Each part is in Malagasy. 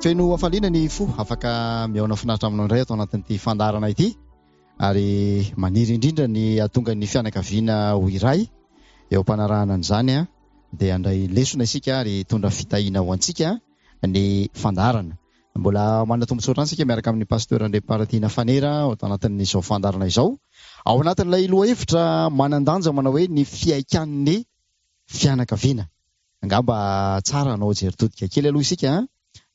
Feno hafaliana ny fo afaka miaona finaritra aminao indray atao anatin'ity fandarana ity ary maniry indrindra ny atonga ny fianakaviana ho iray eo am-panarahana an'izany dia andray lesona isika ary tondra fitahiana ho antsika ny fandarana. Mbola manana tombontsoa isika miaraka amin'ny pasteur André Paratiana Fanera ao anatin'izao fandarana izao. Ao anatin'ilay lohahevitra manan-danja manao hoe ny fiaikan'ny fianakaviana. Angamba tsara anao jery todika kely aloha isika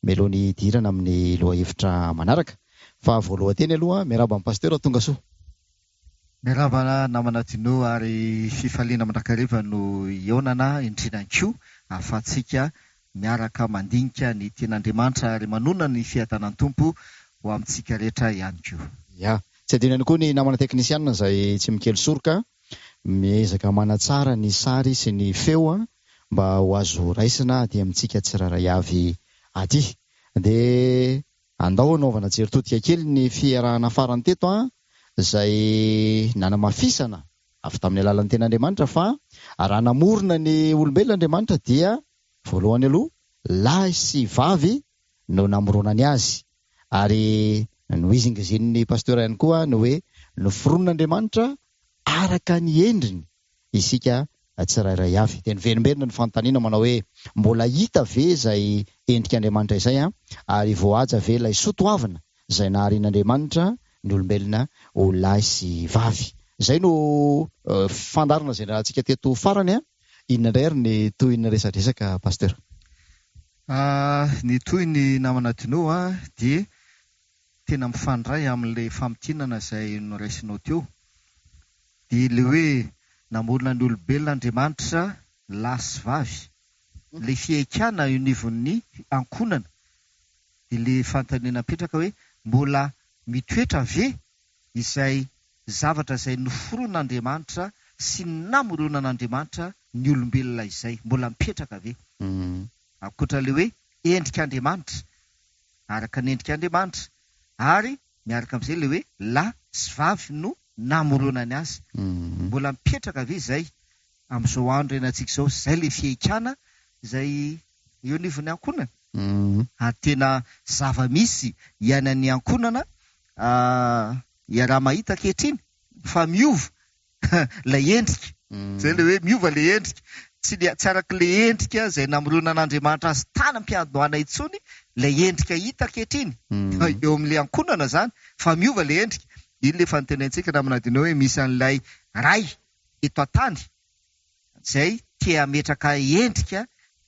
meloany dirana amin'ny lohahevitra manaraka. Fa voalohanteny aloha miaraba amin'ny pasteur tonga soa. Miaraba namana tino ary fifaliana mandrakariva no ionana indrinankoa afatsika miaraka mandinika ny tian'Andriamanitra ary manona ny fiatanan tompo ho amintsika rehetra ihany koa. Ya, tsy adinany koa ny namana teknisianina izay tsy mikely soroka miezaka manatsara ny sary sy ny feo mba ho azo raisina aty amintsika tsiraray avy aty. Dia andao anaovana jery todika kely ny fiarahana farany teto izay nanamafisana avy tamin'ny alalan'ny ten'Andriamanitra fa raha namorona ny olombelon'Andriamanitra dia voalohany aloha lahy sy vavy no namoronany azy ary no izingizin'ny pasteur ihany koa no hoe noforon'Andriamanitra araka ny endriny isika tsirairay avy. Dia niverimberina ny fanontaniana manao hoe mbola hita ve izay endrik'Andriamanitra izay ary voahaja ve ilay soatoavina izay naharian'Andriamanitra ny olombelona ho lahy sy vavy. Izay no fandarana izay rahantsika teto farany inona indray ary ny toy ny resadresaka pasteur? Ny toy ny namana tinoa dia tena mifandray amin'ilay fampitinana izay noraisinao teo. Dia ilay hoe namorona ny olombelon'Andriamanitra lahy sy vavy. Ilay fiaikana io nivon'ny ankonana. Dia ilay fanontaniana petraka hoe mbola mitoetra ve izay zavatra izay noforon'Andriamanitra sy namoronan'Andriamanitra ny olombelona izay mbola mipetraka ve? Ankoatran'ilay hoe endrik'Andriamanitra araka ny endrik'Andriamanitra ary miaraka amin'izay ilay hoe lahy sy vavy no namoronany azy. Mbola mipetraka ve izay amin'izao andro ianantsika izao? Izay ilay fiaikana izay eo nivon'ny ankonana. Ary tena zava-misy iainan'ny ankonana iaraha mahita ankehitriny fa miova ilay endrika. Izay ilay hoe miova ilay endrika. Tsy arak'ilay endrika izay namoronan'Andriamanitra azy tany am-piandohana intsony ilay endrika hita ankehitriny. Eo amin'ilay ankonana izany fa miova ilay endrika. Iny ilay fanontaniantsika namanadinao hoe misy an'ilay ray eto an-tany izay tia hametraka endrika,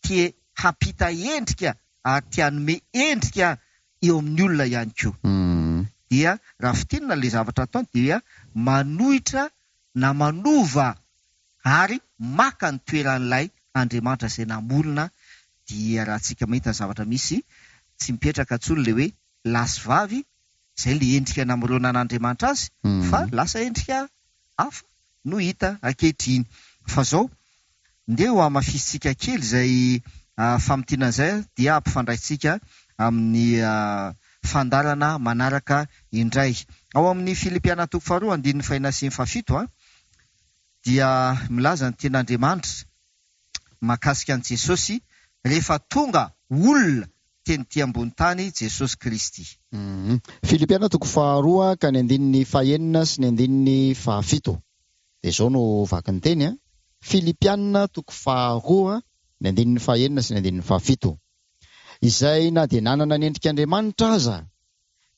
tia hampita endrika ary tia hanome endrika eo amin'ny olona ihany koa. Dia raha fitinana ilay zavatra ataony dia manohitra na manova ary maka ny toeran'ilay Andriamanitra izay namorona. Dia raha tsika mahita zavatra misy tsy mipetraka intsony ilay hoe lahy sy vavy izay ilay endrika namoronan'Andriamanitra azy fa lasa endrika hafa no hita ankehitriny. Fa zao ndeha ho amafisitsika kely izay famitiana izay dia ampifandraitsika amin'ny fandarana manaraka indray. Ao amin'ny Filipiana 2:2-5 dia milaza ny ten'Andriamanitra mahakasika an' Jesosy rehefa tonga olona teny ambony tany Jesosy Kristy. Filipiana 2:2-5 sy ny 5. Dia izao no vaky ny teny Filipiana 2:2-5 sy ny 5. Izay na dia nanana ny endrik'Andriamanitra aza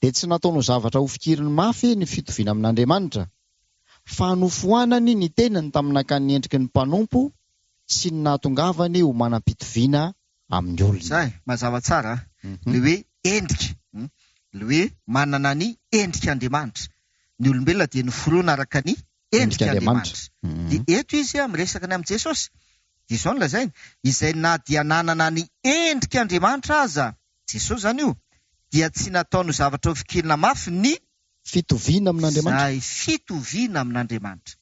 dia tsy nataony zavatra ho fikiriny mafy ny fitoviana amin'Andriamanitra fa nofoanany ny tenany tamin'akany ny endriky ny mpanompo sy ny nahatongavany ho manam-pitoviana amin'ny olona. Zay mazava tsara ilay hoe endrika, ilay hoe manana ny endrik'Andriamanitra. Ny olombelona dia noforoana araka ny endrik'Andriamanitra. Dia eto izy miresaka amin'ny Jesosy. Dia izao no lazainy izay na dia nanana ny endrik'Andriamanitra aza Jesosy zany io dia tsy nataony zavatra ho fikirina mafy ny fitoviana amin'Andriamanitra. Zay fitoviana amin'Andriamanitra.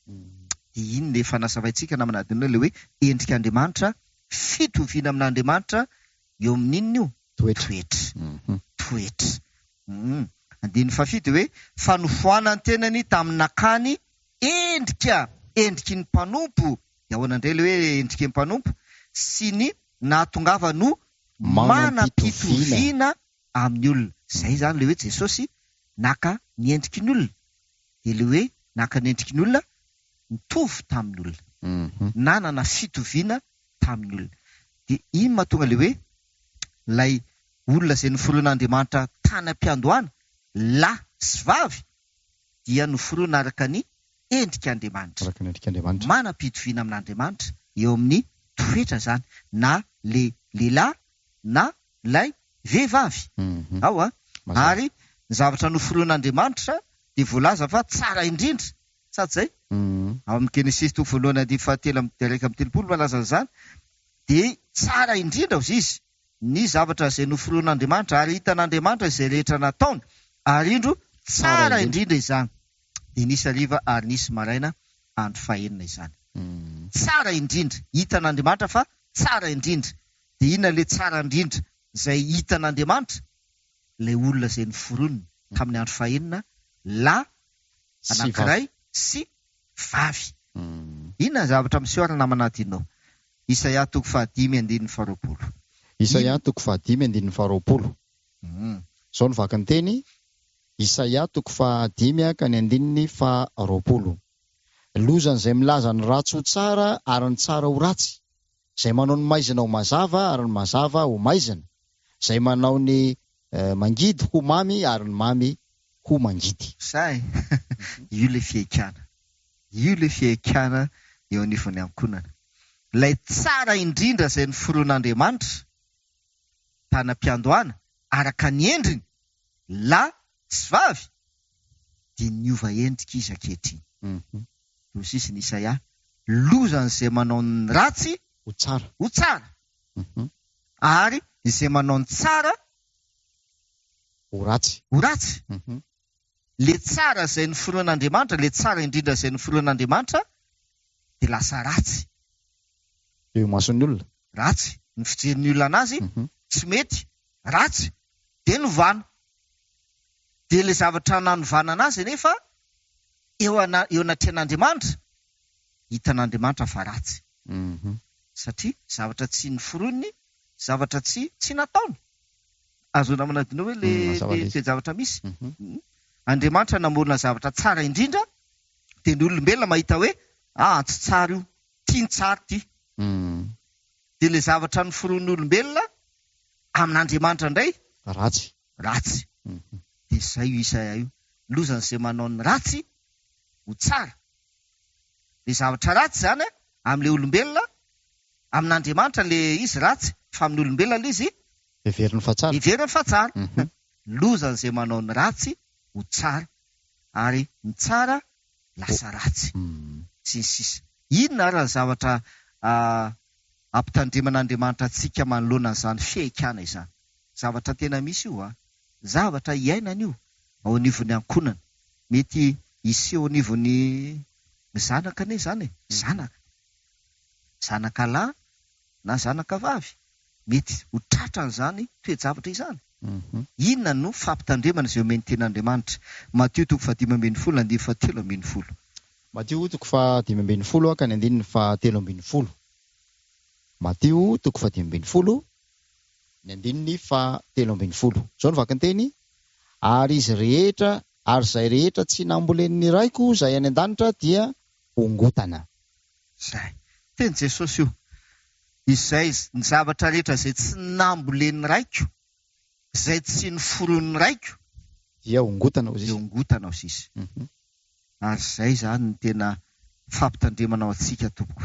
Dia iny ilay fanazavaintsika namanadina ilay hoe endrik'Andriamanitra, fitoviana amin'Andriamanitra eo amin'inona io? Toetra. Andiny fafito hoe fanofoanany tenany tamin'akany endriky ny mpanompo. Dia ahoana indray ilay hoe endriky ny mpanompo sy ny nahatongava no manam-pitoviana amin'ny olona. Zay zany le hoe Jesosy naka niendriky ny olona. De le hoe naka niendriky ny olona mitovy tamin'ny olona. Nanana fitoviana tamin'ny olona. De iny mahatonga le hoe lay olona izay noforoan'Andriamanitra tany am-piandohana, lahy sy vavy, dia noforoana araka ny endrik'Andriamanitra. Araka ny endrik'Andriamanitra. Manam-pitoviana amin'Andriamanitra eo amin'ny toetra zany, na le lehilahy na lay vehivavy. Ao a. Ary ny zavatra noforoan'Andriamanitra de voalaza fa tsara indrindra. Sady zay? Ao amin'ny Genesis 2:7-8 malaza an'izany. De tsara indrindra hozy izy ny zavatra izay noforoan'Andriamanitra, ary hitan'Andriamanitra izay rehetra nataony, ary indro tsara indrindra izany. De nisy hariva ary nisy maraina andro fahaenina izany. Tsara indrindra, hitan'Andriamanitra fa tsara indrindra. De inona le tsara indrindra izay hitan'Andriamanitra? Ilay olona izay noforoniny tamin'ny andro fahaenina, lahy anankiray sy vavy. Inona zavatra misehoara namana adinao? Isaia 5:5-20. Isaia 5:5-20. Zao ny vaky ny teny. Isaia 5:5-20. Lozany izay milaza ny ratsy ho tsara ary ny tsara ho ratsy, izay manao ny maizina ho mazava ary ny mazava ho maizina, izay manao ny mangidy ho mamy ary ny mamy ho mangidy. Say, io le fiekana. Io le fiekana eo anivon'ny ankonana. Lay tsara indrindra izay noforoan'Andriamanitra tany am-piandohana araka ny endriny, lahy sy vavy, dia niova endrika izy ankehitriny. Lozisy ny Isaia, lozany izay manao ny ratsy ho tsara. Ho tsara. Ary izay manao ny tsara ho ratsy. Ho ratsy. Le tsara izay noforoan'Andriamanitra, le tsara indrindra izay noforoan'Andriamanitra, dia lasa ratsy. Eo mason'ny olona. Ratsy. Ny fijerin'ny olona anazy tsy mety, ratsy. De novana. De le zavatra nanovana anazy nefa eo anatrehan'Andriamanitra, hitan'Andriamanitra fa ratsy. Satria zavatra tsy noforoniny, zavatra tsy nataony. Azo namana dinao hoe le zavatra misy. Andriamanitra namorona zavatra tsara indrindra, de ny olombelona mahita hoe tsy tsara io, tia ny tsara ty. De le zavatra noforon'ny olombelona amin'Andriamanitra indray ratsy. Ratsy. De zay io Isaia io. Lozany izay manao ny ratsy ho tsara. Le zavatra ratsy zany amin'le olombelona, amin'Andriamanitra le izy ratsy, fa amin'ny olombelona le izy heveriny fa tsara. Heveriny fa tsara. Lozany izay manao ny ratsy ho tsara, ary ny tsara lasa ratsy. Sisa. Inona ary ny zavatra ampitandriman'Andriamanitra antsika manoloana an'izany fiaikana izany? Zavatra tena misy io zavatra iainana io ao anivon'ny ankonana. Mety iseho anivon'ny zanaka ane zany zanaka lahy na zanaka vavy, mety ho tratran'izany toe-javatra izany. Inona no fampitandrimana izay omeny ten'Andriamanitra? Matthieu 5:17-17. Matthieu 5:17-17. Matthieu 5:17-17. Zao ny vaky ny teny. Ary izy rehetra, ary izay rehetra tsy nambolen'ny raiko izay any an-danitra dia hongotana. Zay. Teny Jesosy io. Izay ny zavatra rehetra izay tsy nambolen'ny raiko, izay tsy noforon'ny raiko, dia hongotana hozy izy. Hongotana hozy izy. Ary zay zany ny tena fampitandrimana ao antsika tompoko.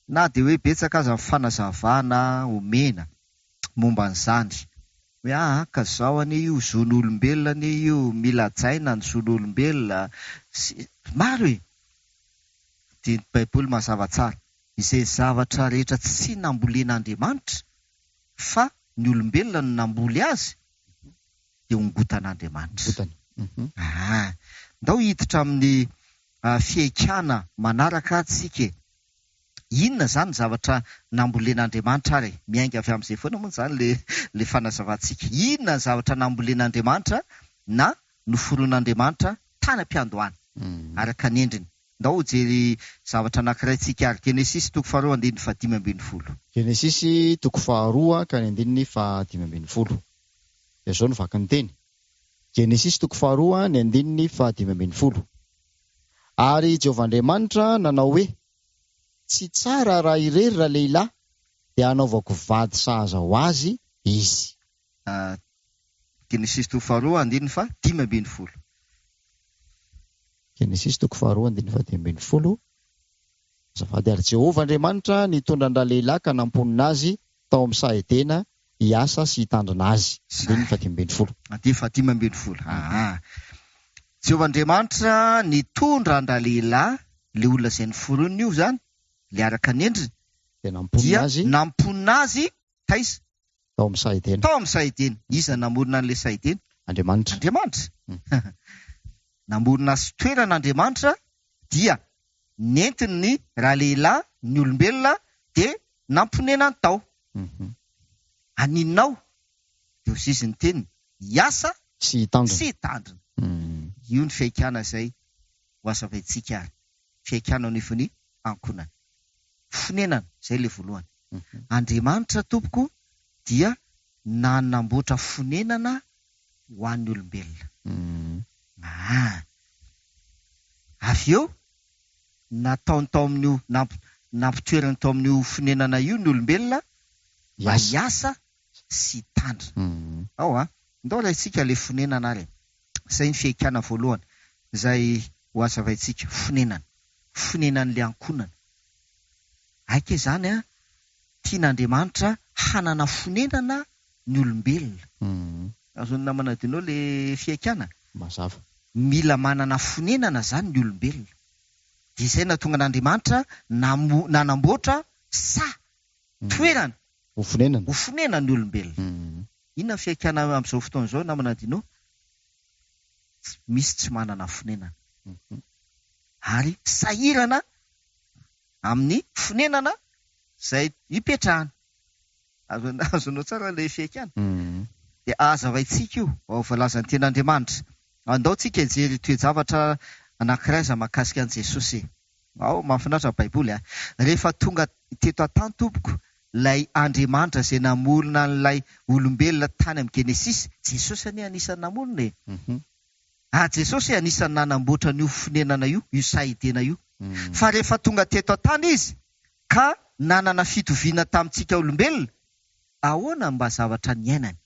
Na dia hoe betsaka aza fanazavana omena momba an'izany. Hoe ka zao anie io zon'olombelona anie io, mila jaina ny zon'olombelona. Maro e. Dia ny Baiboly mazava tsara. Izay zavatra rehetra tsy nambolen'Andriamanitra, fa ny olombelona no namboly azy, dia hongotan'Andriamanitra. Ndao hiditra amin'ny fiaikana manaraka tsika. Inona zany zavatra nambolen'Andriamanitra ary? Miainga avy amin'izay foana moa zany le fanazavantsika. Inona ny zavatra nambolen'Andriamanitra na noforon'Andriamanitra tany am-piandohana araka ny endriny? Ndao jery zavatra anankiray tsika ary. Genesis 2:2-15. Genesis 2:2-15. dia zao no vaky ny teny. Genesis 2:2-5. Ary Jehovahandriamanitra nanao hoe tsy tsara raha irery raha lehilahy dia anaovako vady sahaza ho azy izy. Genesis 2:2-5. Genesis 2:2-5. Azafady ary Jehovahandriamanitra nitondra an'raha lehilahy ka namponina azy tao amin'ny sahedena hiasa sy hitandrina azy. 5:10. 5:10. Jehovahandriamanitra nitondra an'raha lehilahy, le olona izay noforonina io zany, le araka ny endriny, dia namponina azy namponina azy taiza tao amin'ny sahedena. Tao amin'ny sahedena. Iza namorona an'le sahedena? Andriamanitra. Namorona azy toeran'Andriamanitra dia nentiny ny raha lehilahy, ny olombelona, dia namponenany tao. Aninao dia izy ny teny hiasa sy hitandrina. Io ny fiaikana izay ho azavaintsika ary. Fiaikana anivon'ny ankonana. Fonenana, izay le voalohany. Andriamanitra tompoko dia nanamboatra fonenana ho an'ny olombelona. Avy eo nataony tao amin'io, nampitoerany tao amin'io fonenana io ny olombelona mba hiasa sy hitandrina. Ndao raintsika le fonenana ary. Izay ny fiaikana voalohany izay ho azavaintsika. Fonenan'le ankonana. Aika izany tian'Andriamanitra hanana fonenana ny olombelona. Azony namana dinao le fiaikana. Mazava. Mila manana fonenana zany ny olombelona. Dia izay nahatonga an'Andriamanitra nanamboatra toerana ho fonenana ny olombelona. Inona fiaikana amin'izao fotoana izao namana dinao? Misy tsy manana fonenana. Ary sahirana amin'ny fonenana izay hipetrahana. Azonao tsara le fiaikana. Dia azavaintsika io ao voalazan'ny ten'Andriamanitra. Andao tsika hijery toe-javatra anankiray za mahakasika an'i Jesosy. Mahafinaritra Baiboly. Rehefa tonga teto an-tany tompoko, ilay Andriamanitra izay namorona an'ilay olombelona tany amin'ny Genesis, Jesosy anie anisan'ny namorona e. Jesosy anisan'ny nanamboatra an'io fonenana io, io sahedena io. Fa rehefa tonga teto an-tany izy ka nanana fitoviana tamintsika olombelona, ahoana mba zavatra ny ainany?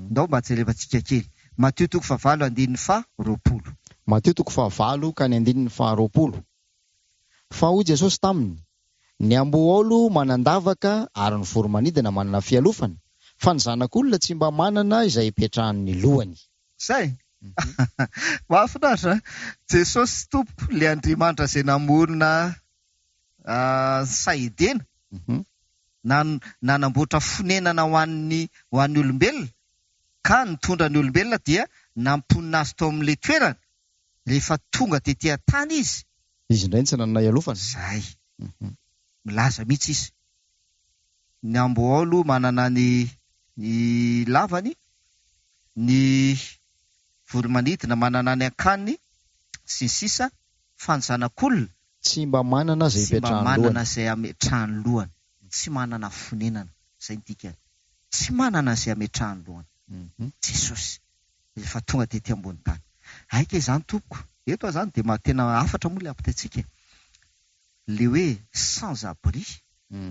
Ndao mba jerevantsika kely. Matthieu 5:20. Matthieu 5:20-20. Fa hoy Jesosy taminy, ny ambo'olo manandavaka ary ny voromanidina manana fialofana, fa ny zanak'olona tsy mba manana izay hipetrahan'ny lohany. Zay. Mahafinaritra. Jesosy tompoko, le Andriamanitra izay namorona sahedena, nanamboatra fonenana ho an'ny olombelona, ka nitondra ny olombelona dia namponina azy tao amin'le toerana. Rehefa tonga tetỳ an-tany izy indray tsy nanana ialofana. Zay. Milaza mihitsy izy. Ny ambo'olo manana ny lavany, ny voromanidina manana ny akaniny sy ny sisa, fa ny zanak'olona tsy mba manana izay ametrahany lohany. Tsy manana fonenana. Zay ny dikany. Tsy manana izay ametrahany lohany. Jesosy rehefa tonga tetỳ ambony tany. Aika izany tompoko. Eto zany dia tena afatra moa le ampitaitsika. Le hoe sans abri.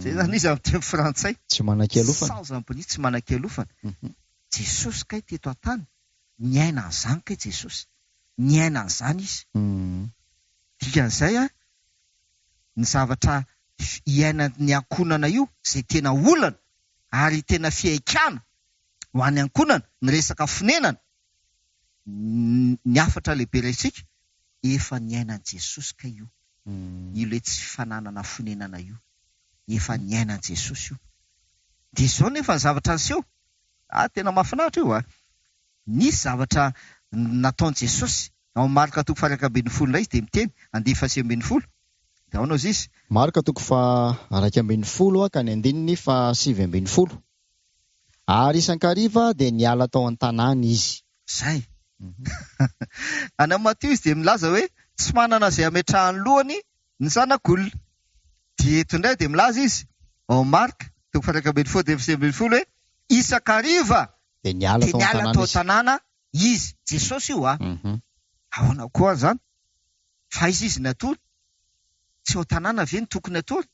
Zay zany izy amin'ny teny frantsay. Tsy manan-kialofana. Sans abri, tsy manan-kialofana. Jesosy kay teto an-tany. Ny aina an'izany kay Jesosy. Ny aina an'izany izy. Dikan'izay ny zavatra iainan'ny ankonana io, izay tena olana ary tena fiaikana ho an'ny ankonana, ny resaka fonenana, ny afatra lehibe raitsika, efa ny ainan'i Jesosy kay io. Io le tsy fananana fonenana io. Efa ny ainan'i Jesosy io. Dia izao nefa ny zavatra niseho. Tena mahafinaritra io. Nisy zavatra nataon'i Jesosy. Ao Marka 2:20 izy dia miteny 2:20. Dia ao nao izy. Marka 2:20-7. Ary isan-kariva dia niala tao an-tanàna izy. Zay. Ana Matthieu izy dia milaza hoe tsy manana izay ametrahany lohany ny zanak'olona. Dia eto indray dia milaza izy ao Marka 2:20 hoe isan-kariva de niala tao tanàna izy Jesosy io ahoana koa zany fa izy natory tsy ao tanàna ve ny tokony atory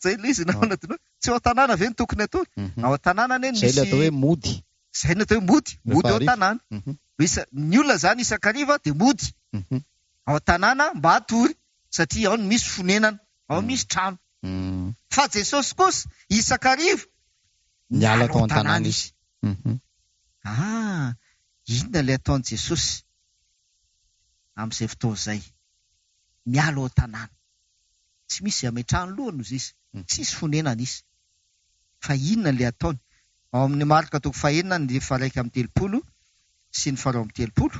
zay le izy naona tsy ao tanàna ve ny tokony atory ao tanàna ne zay le atao hoe mody zay ny atao hoe mody ao tanàna ny olona zany isakariva de mody ao tanàna mba atory satria ao ny misy fonenana ao misy trano fa Jesosy kosa isakariva niala tao an-tanàna izy inona le ataony Jesosy amin'izay fotoana izay miala ao tanàna tsy misy ametrahany lohany izy tsisy fonenana izy fa inona le ataony ao amin'ny Marka 9:1-3 sy ny 2:3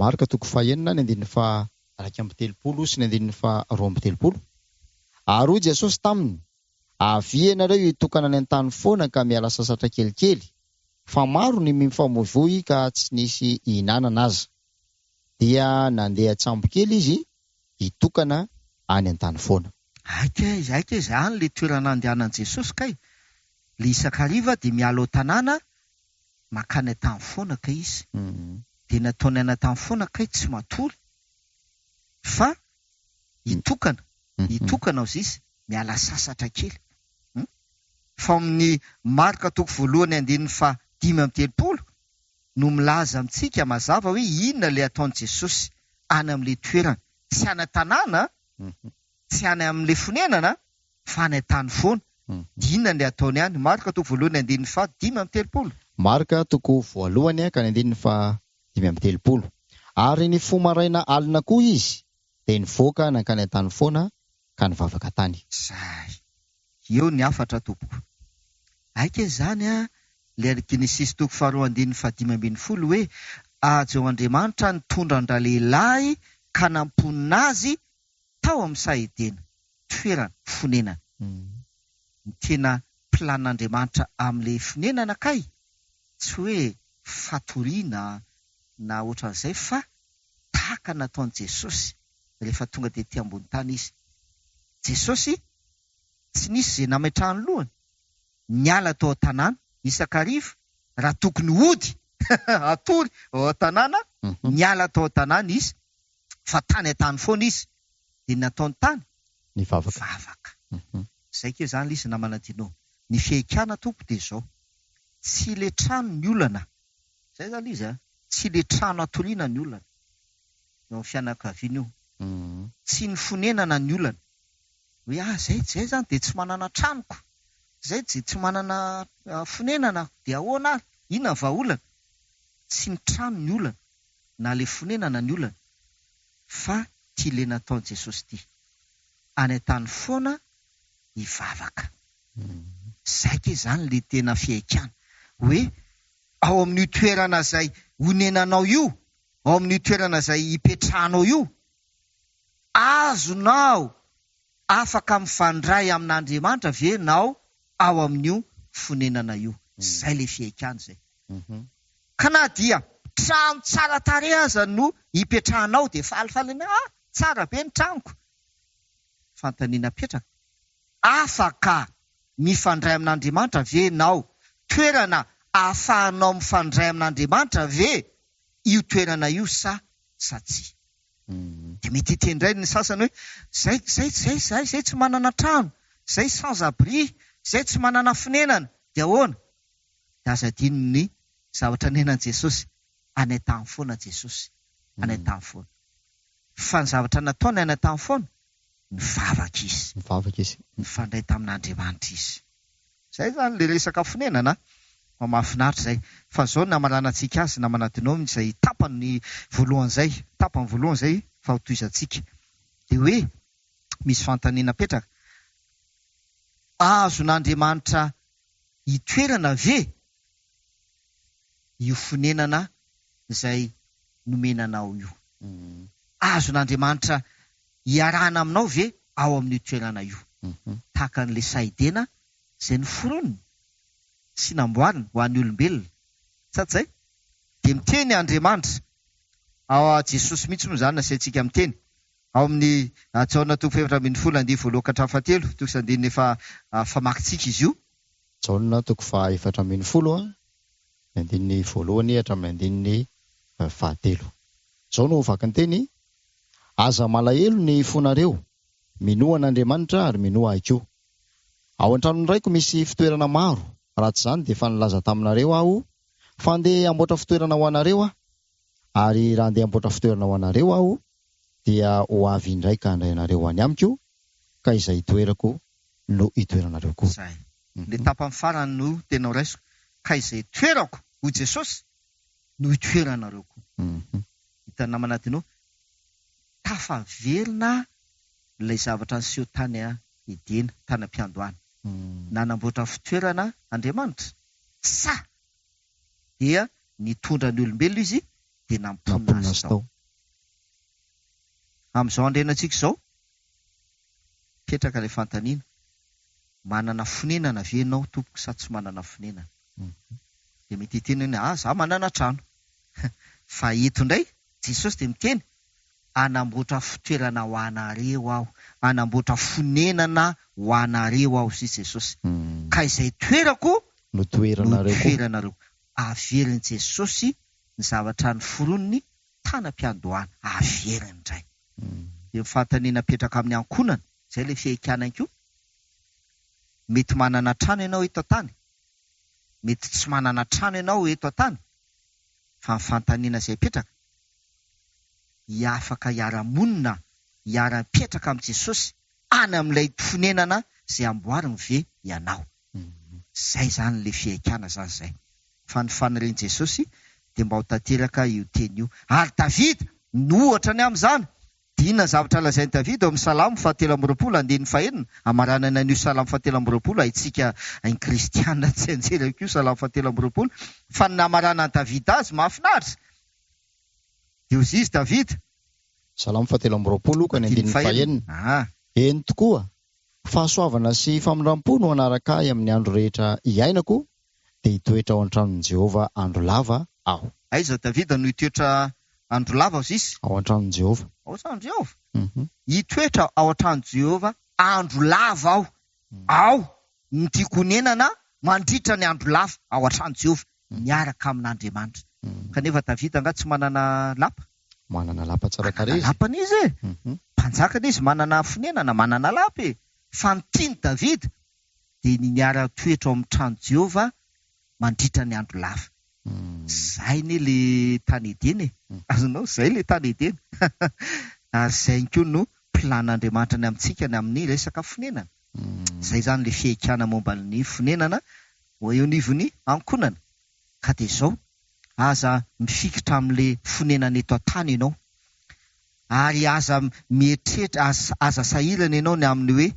Marka 9:1-3 sy ny 2:3 ary hoy Jesosy taminy avy ianareo hitokana any an-tany foana ka miala sasatra kelikely fa maro ny mifamoivoy ka tsy nisy ihinanana aza dia nandeha tsambo kely izy hitokana any an-tany foana aika izany le toerana andehanan Jesosy kay le isakariva de miala ao tanàna makany an-tany foana kay izy de nataony any an-tany foana kay tsy matory fa hitokana azy izy miala sasatra kely fa amin'ny Marka 1:5-3 no milaza amintsika mazava hoe inona le ataony Jesosy any amin'le toerana tsy any an-tanàna tsy any amin'le fonenana fa any an-tany foana inona le ataony any Marka 1:5-3 Marka 1:5-3 ary ny fomaraina alina koa izy de nivoaka nankany an-tany foana ka nivavaka tany zay eo ny afatra tompoko aika zany le Genesis 2:15 hoe ajo Andriamanitra nitondra an-dralehilahy ka namponina azy tao amin'ny sahedena toerana fonenana ny tena plan'Andriamanitra amin'le fonenana kay tsy hoe fatoriana na ohatran'izay fa tahaka nataony Jesosy rehefa tonga de ty ambony tany izy Jesosy tsy nisy zay nametrahany lohany niala tao tanàna isakariva raha tokony hody atory ao tanàna niala tao tanàna izy fa tany an-tany foana izy de nataony tany nivavaka zay ke zany izy namanadino ny fiaikana tompo de zao tsy le trano ny olana zay zany izy tsy le trano atoriana ny olana eo fianakaviana io tsy ny fonenana ny olana hoe zay zany de tsy manana tranoko zay tsy manana fonenana de ahoana inona vahaolana tsy ny trano ny olana na le fonenana ny olana fa ty le nataony Jesosy ty any an-tany foana hivavaka zay ke zany le tena fiaikana hoe ao amin'ny toerana zay honenanao io ao amin'ny toerana zay hipetrahanao io azonao afaka mifandray amin'Andriamanitra venao ao amin'io fonenana io zay le fiaikana zay ka na dia trano tsara tare aza no hipetrahanao de falifalina tsara be ny tranoko fantaniana petraka afaka mifandray amin'Andriamanitra venao toerana ahafahanao mifandray amin'Andriamanitra ve io toerana io sa tsy de mety hitendray ny sasany hoe zay tsy manana trano zay sans abri zay tsy manana fonenana de ahoana de aza dino ny zavatra nenan'i Jesosy any an-tany foana Jesosy any an-tany foana fa ny zavatra nataony any an-tany foana mivavaka izy mifandray tamin'Andriamanitra izy zay zany le resaka fonenana mahafinaritra zay fa zao namaranantsika azy namanadinao zay tapany voalohan'zay fa hotoizantsika de hoe misy fantaniana petraka azon'Andriamanitra hitoerana ve io fonenana zay nomenanao io azon'Andriamanitra hiarahana aminao ve ao amin'ny toerana io tahaka an'le saidena zay ny foroniny sy namboarina ho an'ny olombelona satria de miteny Andriamanitra ao Jesosy mihitsy moa zany nasiantsika miteny ao amin'ny Jaona 2:7-7 efa famakitsika izy io Jaona 2:7 andininy voalohany hatramin'ny andininy fahatelo. Zao no vaky ny teny: aza malahelo ny fonareo, minoa an'Andriamanitra ary minoa aiko. Ao an-tranony raiko misy fitoerana maro, raha tsy izany dia efa nilaza taminareo aho fa andeha hamboatra fitoerana ho anareo aho, ary raha andeha hamboatra fitoerana ho anareo aho dia ho avy indray ka handray anareo any amiko, ka izay itoerako no itoeranareo koa. Zay. Ny tapany farany no tena ho raisiko, ka izay toerako ho Jesosy no itoeranareo koa. Hitan'ny namanatiny tafaverina ilay zavatra niseho tany Edena, tany am-piandohana. Nanamboatra fitoerana Andriamanitra. Sa dia nitondra ny olombelona izy dia namponina azy tao. Amin'izao andrenantsika izao, petraka ilay fantaniana. Manana fonenana ve ianao tompoko sa tsy manana fonenana? Dia mety hiteny hoe za manana trano. Fa eto indray Jesosy dia miteny, anamboatra fitoerana ho anareo aho, anamboatra fonenana ho anareo aho sy Jesosy. Ka izay toerako no toeranareo. Averiny Jesosy ny zavatra ny foroniny tanam-piandohana, averiny indray. Dia fantaniana petraka amin'ny ankonana, izay ilay fihekana koa. Mety manana trano ianao eto an-tany, mety tsy manana trano ianao eto an-tany, fa ny fantaniana izay petraka, afaka hiara-monina, hiara-petraka amin'ny Jesosy any amin'ilay fonenana izay amboariny ve ianao. Zay zany ilay fihekana zany zay. Fa ny fanirian'i Jesosy dia mba ho tanteraka io teny io. Ary Davida nohatra ny amin'izany. Dina zavatra lazain'i Davida amin'ny Salamo 119 amaranana an'io Salamo 119 ahitsika ny kristianina tsy anjera koa Salamo 119 fa ny namarana an'i Davida azy mahafinaritra. Dia hozy izy Davida Salamo 119 ka ny 119. Eny tokoa, fahasoavana sy famindrampò no anaraka ahy amin'ny andro rehetra iainako, dia hitoetra ao an-tranon'i Jehova andro lava aho. Aiza Davida no hitoetra andro lava hozy izy? Ao an-tranon'i Jehova. Ao an-tranon'i Jehova. Hitoetra ao an-tranon'i Jehova andro lava aho. Ao ny tiako nenana mandritra ny andro lava ao an-tranon'i Jehova miaraka amin'Andriamanitra. Kanefa Davida anga tsy manana lapa? Manana lapa tsara tarehy. Lapany izy e. Mpanjakana izy manana fonenana, manana lapa e. Fa ny tiany Davida dia ny miara-toetra ao amin'ny trano Jehova mandritra ny andro lava. Zay ne le tany Edena e. Azonao zay le tany Edena. Ary zay koa no plan'Andriamanitra ny amintsika ny amin'ny resaka fonenana. Zay zany le fihekana momba ny fonenana ho eo anivon'ny ankonana. Ka dia izao aza mifikitra amin'le fonenana eto an-tany ianao, ary aza mieritreritra, aza sahirana ianao ny amin'ny hoe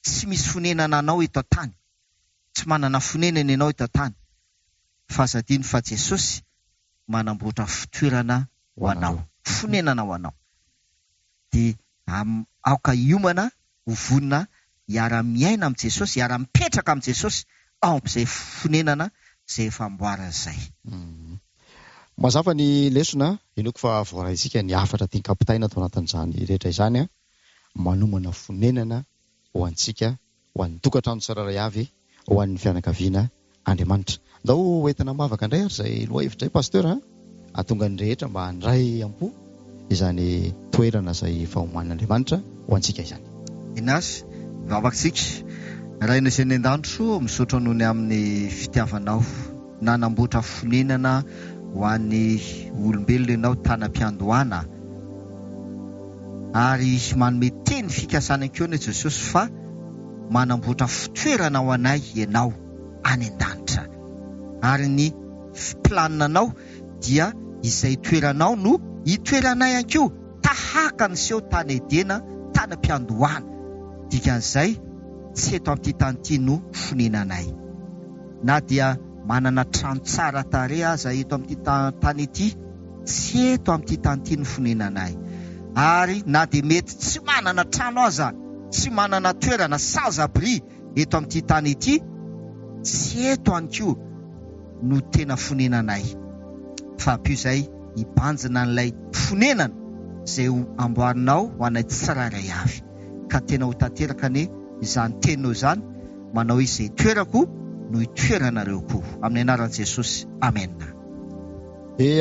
tsy misy fonenana anao eto an-tany, tsy manana fonenana ianao eto an-tany, fa azadiny fa Jesosy manamboatra fitoerana ho anao, fonenana ho anao. Dia aoka hiomana ho vonina hiara-miaina amin'ny Jesosy, hiara-mipetraka amin'ny Jesosy ao amin'izay fonenana izay efa amboarana izay. Mazava ny lesona, enoko fa voaraisika ny afatra tiany kapitaina atao anatin'izany rehetra izany, manomana fonenana ho antsika, ho an'ny tokantrano tsiraray avy, ho an'ny fianakaviana Andriamanitra. Ndao entina mavaka indray ary izay lohahevitra pasteur, atonga ny rehetra mba handray am-po izany toerana izay fahoman'Andriamanitra ho antsika izany. Inasy, vavaksika, raina izay ny an-danitro misaotra noho ny amin'ny fitiavanao, nanamboatra fonenana ho an'ny olombelona ianao tanam-piandohana, ary manome teny fikasana keo ny Jesosy fa manamboatra fitoerana ho anay ianao any an-danitra, ary ny planinanao dia izay toeranao no hitoeranay ankoa, tahaka ny seho tany Edena, tanam-piandohana. Dikan'izay tsy eto amin'ity tany ity no fonenanay, na dia manana trano tsara tarehy aza eto amin'ity tany ity, tsy eto amin'ity tany ity no fonenanay. Ary na dia mety tsy manana trano aza, tsy manana toerana sans-abri eto amin'ity tany ity, tsy eto ankoa no tena fonenanay. Fa pio izay hibanjina n'ilay fonenana izay amboarinao ho anay tsiraray avy. Ka tena ho tanteraka ny izany teninao izany, manao izay toerako no itoeranareo koa amin'ny anaran'i Jesosy. Amen.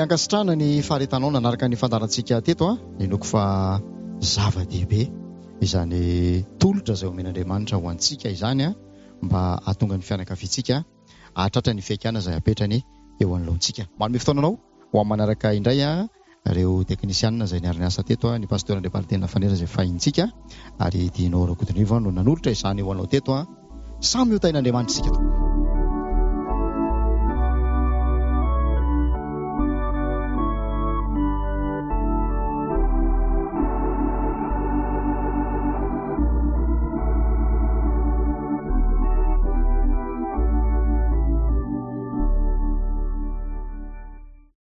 Ankasitrana ny faharetanao nanaraka ny fandarantsika teto inoko fa zava-dehibe izany tolotra izay omen'Andriamanitra ho antsika izany mba hahatonga ny fianakaviantsika hahatratra ny fiaikana izay apetrany eo anoloantsika. Manome fotoananao ho amin'ny manaraka indray ireo teknisianina izay niarina asa teto ny pasteur Andriapartenina Fanera izay fahintsika ary Dinora Kodiniva no nanolotra izany ho anao teto samy ho tain'Andriamanitra isika.